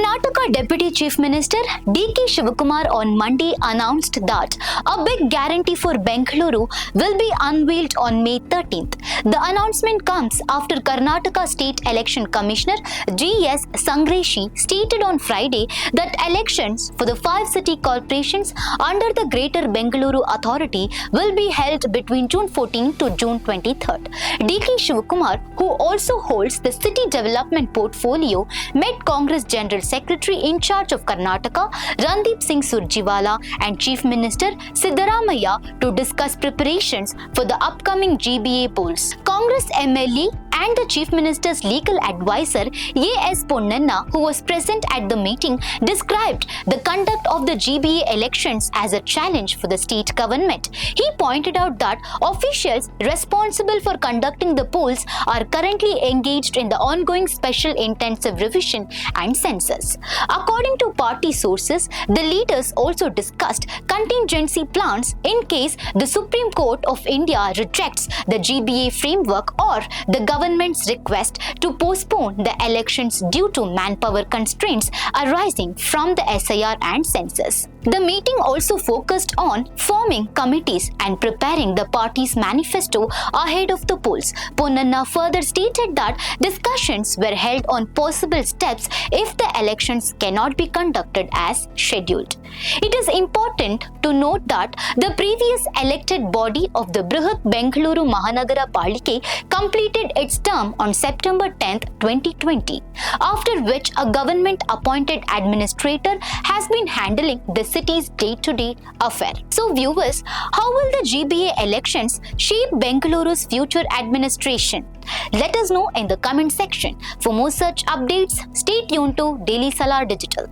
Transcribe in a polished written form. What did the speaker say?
Karnataka Deputy Chief Minister D.K. Shivakumar on Monday announced that a big guarantee for Bengaluru will be unveiled on May 13th. The announcement comes after Karnataka State Election Commissioner G.S. Sangreshi stated on Friday that elections for the 5 city corporations under the Greater Bengaluru Authority will be held between June 14 to June 23rd. D.K. Shivakumar, who also holds the city development portfolio, met Congress General Secretary in charge of Karnataka, Randeep Singh Surjewala, and Chief Minister Siddaramaiah to discuss preparations for the upcoming GBA polls. Congress MLA and the Chief Minister's legal advisor A.S. Ponnanna, who was present at the meeting, described the conduct of the GBA elections as a challenge for the state government. He pointed out that officials responsible for conducting the polls are currently engaged in the ongoing special intensive revision and census. According to party sources, the leaders also discussed contingency plans in case the Supreme Court of India rejects the GBA framework or the government's request to postpone the elections due to manpower constraints arising from the SIR and census. The meeting also focused on forming committees and preparing the party's manifesto ahead of the polls. Ponnanna further stated that discussions were held on possible steps if the elections cannot be conducted as scheduled. It is important to note that the previous elected body of the Brihat Bengaluru Mahanagara Palike completed its term on September 10, 2020, after which a government-appointed administrator has been handling the city's day-to-day affair. So viewers, how will the GBA elections shape Bengaluru's future administration? Let us know in the comment section. For more such updates, stay tuned to Daily Salar Digital.